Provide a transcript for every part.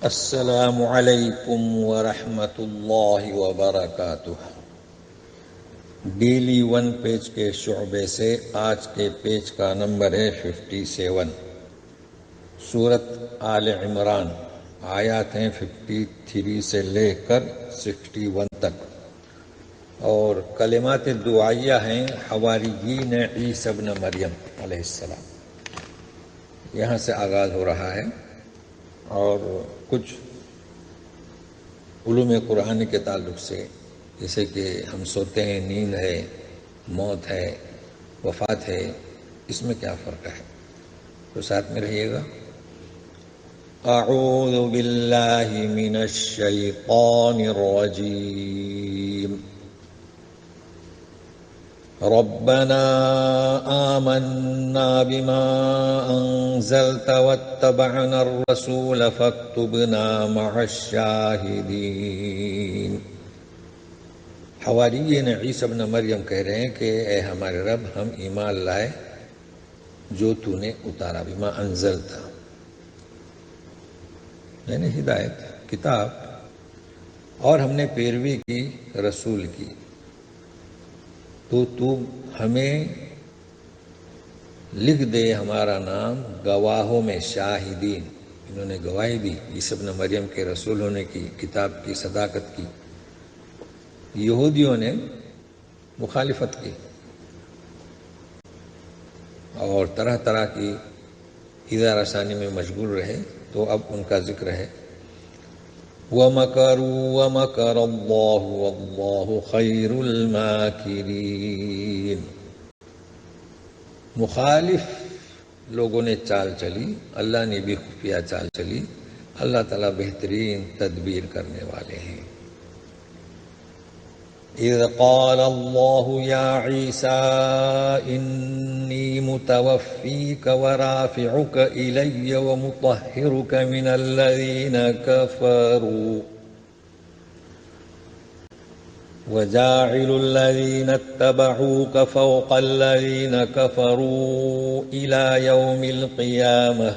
السلام علیکم ورحمۃ اللہ وبرکاتہ۔ ڈیلی ون پیج کے شعبے سے آج کے پیج کا نمبر ہے 57۔ سورت آل عمران، آیات ہیں 53 سے لے کر 61 تک، اور کلمات دعائیہ ہیں حواریین عیسی ابن مریم علیہ السلام۔ یہاں سے آغاز ہو رہا ہے، اور کچھ علوم قرآن کے تعلق سے، جیسے کہ ہم سوتے ہیں، نیند ہے، موت ہے، وفات ہے، اس میں کیا فرق ہے، تو ساتھ میں رہیے گا۔ اعوذ باللہ من الشیطان الرجیم۔ ربنا آمنا بما انزلت واتبعنا الرسول فاكتبنا مع الشاہدین۔ حواریین عیسی ابن مریم کہہ رہے ہیں کہ اے ہمارے رب، ہم ایمان لائے جو تو نے اتارا، بما انزلت یعنی ہدایت، کتاب، اور ہم نے پیروی کی رسول کی، تو ہمیں لکھ دے ہمارا نام گواہوں میں، شاہدین، انہوں نے گواہی دی عیسی ابن مریم کے رسول ہونے کی، کتاب کی صداقت کی۔ یہودیوں نے مخالفت کی اور طرح طرح کی ایذا رسانی میں مشغول رہے، تو اب ان کا ذکر ہے۔ وَمَكَرُوا وَمَكَرَ اللَّهُ وَاللَّهُ خَيْرُ الْمَاكِرِينَ۔ مخالف لوگوں نے چال چلی، اللہ نے بھی خفیہ چال چلی، اللہ تعالیٰ بہترین تدبیر کرنے والے ہیں۔ اذ قال اللہ یا عیسیٰ انی متوفیک ورافعک الی ومطہرک من الذین کفروا وجاعل الذین اتبعوک فوق الذین کفروا الی یوم القیامہ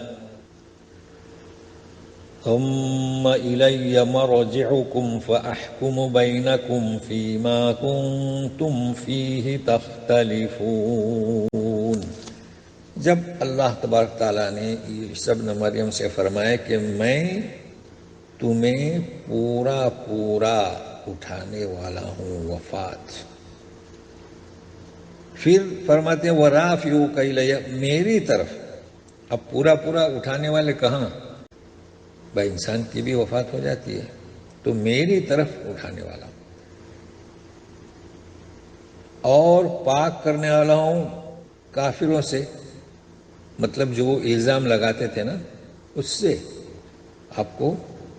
ثم إلي مرجعكم فأحكم بينكم فيما كنتم فيه تختلفون۔ جب اللہ تبارک تعالیٰ نے عیسی ابن مریم سے فرمایا کہ میں تمہیں پورا پورا اٹھانے والا ہوں، وفات، پھر فرماتے ہیں وَرَافِعُكَ إِلَيَّ، میری طرف۔ اب پورا پورا اٹھانے والے کہاں؟ بھائی انسان کی بھی وفات ہو جاتی ہے، تو میری طرف اٹھانے والا ہوں، اور پاک کرنے والا ہوں کافروں سے، مطلب جو وہ الزام لگاتے تھے نا، اس سے آپ کو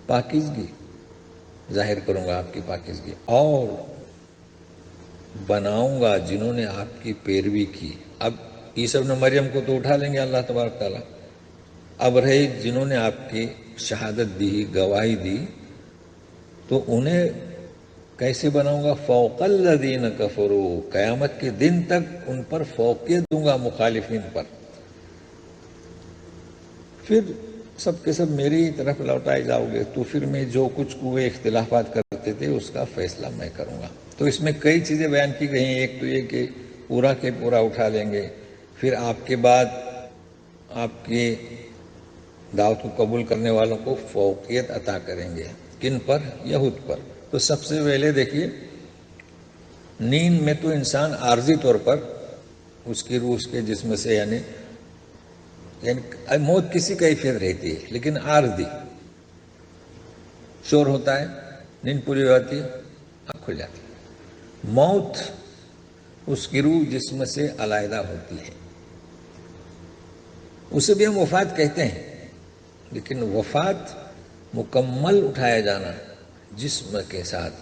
پاکیزگی ظاہر کروں گا، آپ کی پاکیزگی، اور بناؤں گا جنہوں نے آپ کی پیروی کی۔ اب عیسی ابن مریم کو تو اٹھا لیں گے اللہ تبارک تعالیٰ، اب رہے جنہوں نے آپ کی شہادت دی، گواہی دی، تو انہیں کیسے بناؤں گا؟ فوق الذین کفروا، قیامت کے دن تک ان پر فوقیت دوں گا، مخالفین پر، پھر سب کے سب میری طرف لوٹائے جاؤ گے، تو پھر میں جو کچھ کوئے اختلافات کرتے تھے اس کا فیصلہ میں کروں گا۔ تو اس میں کئی چیزیں بیان کی گئی ہیں۔ ایک تو یہ کہ پورا کے پورا اٹھا لیں گے، پھر آپ کے بعد آپ کے دعوت کو قبول کرنے والوں کو فوقیت عطا کریں گے۔ کن پر؟ یہود پر۔ تو سب سے پہلے دیکھیے، نیند میں تو انسان عارضی طور پر اس کی روح اس کے جسم سے، یعنی موت کسی کیفیت رہتی ہے، لیکن عارضی، شور ہوتا ہے، نیند پوری ہو جاتی ہے، آنکھ کھل جاتی ہے۔ موت اس کی روح جسم سے علیحدہ ہوتی ہے، اسے بھی ہم وفات کہتے ہیں، لیکن وفات مکمل اٹھایا جانا جسم کے ساتھ۔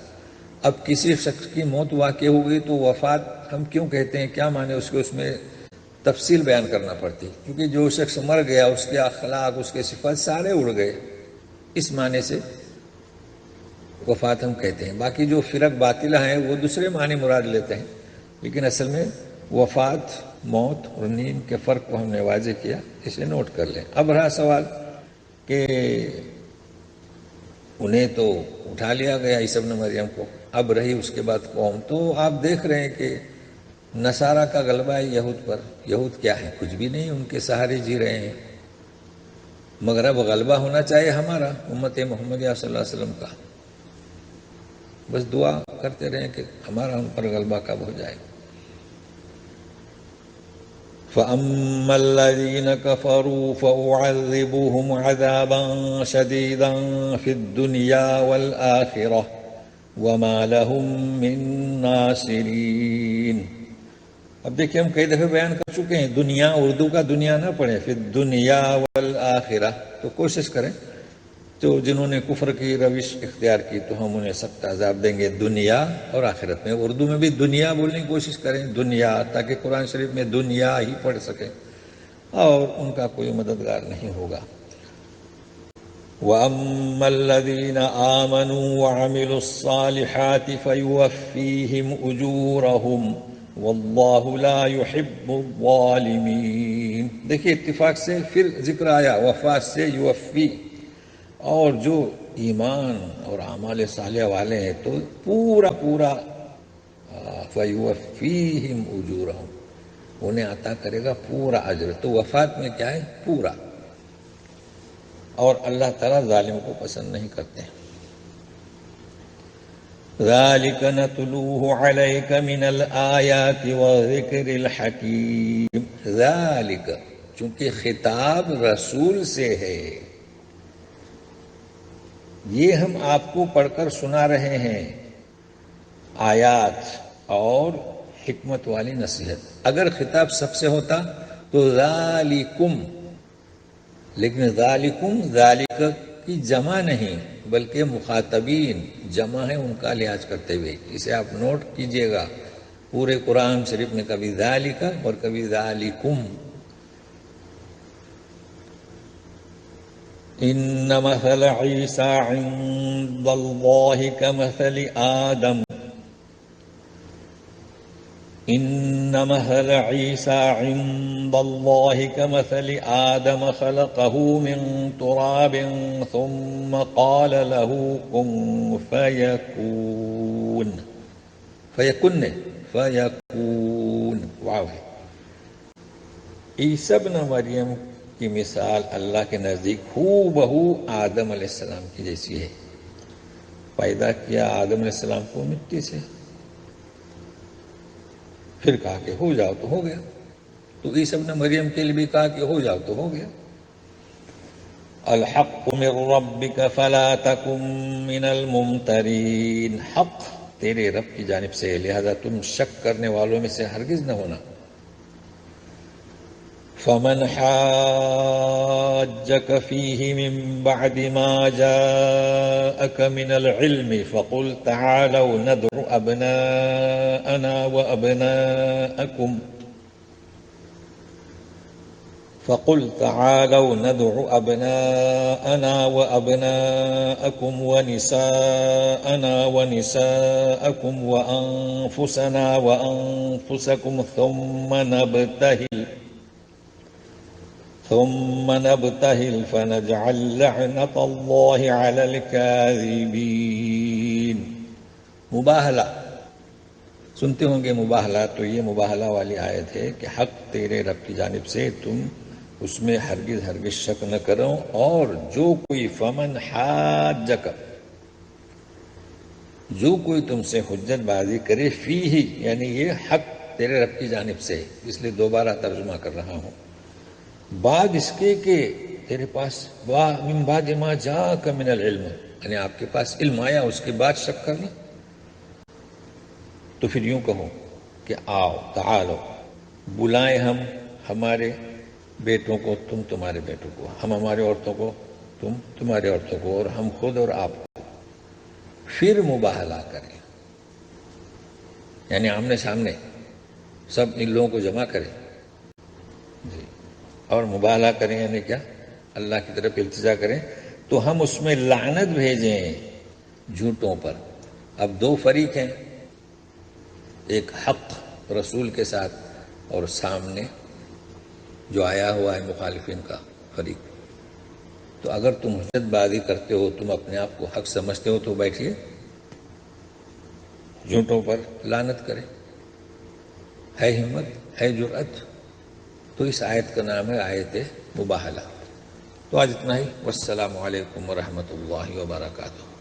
اب کسی شخص کی موت واقع ہو گئی تو وفات ہم کیوں کہتے ہیں، کیا معنی اس کے، اس میں تفصیل بیان کرنا پڑتی، کیونکہ جو شخص مر گیا اس کے اخلاق، اس کے صفات سارے اڑ گئے، اس معنی سے وفات ہم کہتے ہیں۔ باقی جو فرق باطلہ ہیں وہ دوسرے معنی مراد لیتے ہیں، لیکن اصل میں وفات، موت اور نیند کے فرق کو ہم نے واضح کیا، اسے نوٹ کر لیں۔ اب رہا سوال کہ انہیں تو اٹھا لیا گیا عیسی ابن مریم کو، اب رہی اس کے بعد قوم. تو آپ دیکھ رہے ہیں کہ نصارہ کا غلبہ ہے یہود پر. یہود کیا ہے؟ کچھ بھی نہیں، ان کے سہارے جی رہے ہیں. مگر اب غلبہ ہونا چاہیے ہمارا، امت محمدیہ صلی اللہ علیہ وسلم کا. بس دعا کرتے رہیں کہ ہمارا ان پر غلبہ کب ہو جائے. فَأَمَّا الَّذِينَ كَفَرُوا فَأُعَذِّبُهُمْ عَذَابًا شَدِيدًا فِي الدُّنْيَا وَالْآخِرَةِ وَمَا لَهُم مِّن نَّاصِرِينَ. اب دیکھیں ہم کئی دفعہ بیان کر چکے ہیں، دنیا اردو کا دنیا نہ پڑھیں، فی الدنیا والآخرہ. تو کوشش کریں تو جنہوں نے کفر کی روش اختیار کی تو ہم انہیں سخت عذاب دیں گے دنیا اور آخرت میں. اردو میں بھی دنیا بولنے کی کوشش کریں، دنیا، تاکہ قرآن شریف میں دنیا ہی پڑھ سکیں اور ان کا کوئی مددگار نہیں ہوگا. وَأَمَّا الَّذِينَ آمَنُوا وَعَمِلُوا الصَّالِحَاتِ فَيُوَفِّيهِمْ أُجُورَهُمْ وَاللَّهُ لَا يُحِبُّ الظَّالِمِينَ. دیکھیے اتفاق سے پھر ذکر آیا وفات سے یوفی. اور جو ایمان اور اعمال صالحہ والے ہیں تو پورا فَيُوَفِّيهِمْ أُجُورَهُمْ، انہیں عطا کرے گا پورا اجر. تو وفات میں کیا ہے؟ پورا. اور اللہ تعالیٰ ظالم کو پسند نہیں کرتے. ذَلِكَ نَتْلُوهُ عَلَيْكَ مِنَ الْآيَاتِ وَالذِّكْرِ الْحَكِيمِ. ذَلِكَ، چونکہ خطاب رسول سے ہے، یہ ہم آپ کو پڑھ کر سنا رہے ہیں آیات اور حکمت والی نصیحت. اگر خطاب سب سے ہوتا تو ذالکم، لیکن ذالکم ذالک کی جمع نہیں بلکہ مخاطبین جمع ہے، ان کا لحاظ کرتے ہوئے. اسے آپ نوٹ کیجئے گا، پورے قرآن شریف میں کبھی ذالک اور کبھی ذالکم. ان مثل عیسی عند اللہ کمثل آدم، ان مثل عیسی عند اللہ کمثل آدم خلقه من تراب ثم قال له كن فيكون. فیکون. واو. عیسی ابن مریم کی مثال اللہ کے نزدیک ہو بہو آدم علیہ السلام کی جیسی ہے. پیدا کیا آدم علیہ السلام کو مٹی سے، پھر کہا کہ ہو جاؤ تو ہو گیا. تو عیسی ابن مریم کے لیے بھی کہا کہ ہو جاؤ تو ہو گیا. الحق من ربک فلا تکن من الممترین. حق تیرے رب کی جانب سے، لہذا تم شک کرنے والوں میں سے ہرگز نہ ہونا. فمن حاجك فيه من بعد ما جاءك من العلم فقل تعالوا ندعو أبناءنا وأبناءكم ونساءنا ونساءكم وأنفسنا وأنفسكم ثم نبتهل فنجعل لعنة الله على الكاذبين. مباہلہ سنتے ہوں گے. مباہلہ تو یہ مباہلہ والی آیت ہے کہ حق تیرے رب کی جانب سے، تم اس میں ہرگز شک نہ کرو. اور جو کوئی فمن حاجک، جو کوئی تم سے حجت بازی کرے، فی ہی یعنی یہ حق تیرے رب کی جانب سے، اس لیے دوبارہ ترجمہ کر رہا ہوں. بعد اس کے کہ تیرے پاس من بعد ما جاءک من العلم، یعنی آپ کے پاس علم آیا اس کے بعد شک کرنا. تو پھر یوں کہو کہ آؤ، تعالو، بلائیں ہم ہمارے بیٹوں کو، تم تمہارے بیٹوں کو، ہم ہمارے عورتوں کو، تم تمہارے عورتوں کو، اور ہم خود اور آپ کو. پھر مباہلہ کریں، یعنی آمنے سامنے سب ان لوگوں کو جمع کریں جی، اور مباہلہ کریں یعنی کیا؟ اللہ کی طرف التجا کریں. تو ہم اس میں لعنت بھیجیں جھوٹوں پر. اب دو فریق ہیں، ایک حق رسول کے ساتھ اور سامنے جو آیا ہوا ہے مخالفین کا فریق. تو تو اگر تم حجت بازی کرتے ہو، تم اپنے آپ کو حق سمجھتے ہو، تو بیٹھیے، جھوٹوں پر لعنت کرے. ہے ہمت، ہے جرأت. تو اس آیت کا نام ہے آیت مباہلہ. تو آج اتنا ہی. والسلام علیکم ورحمۃ اللہ وبرکاتہ.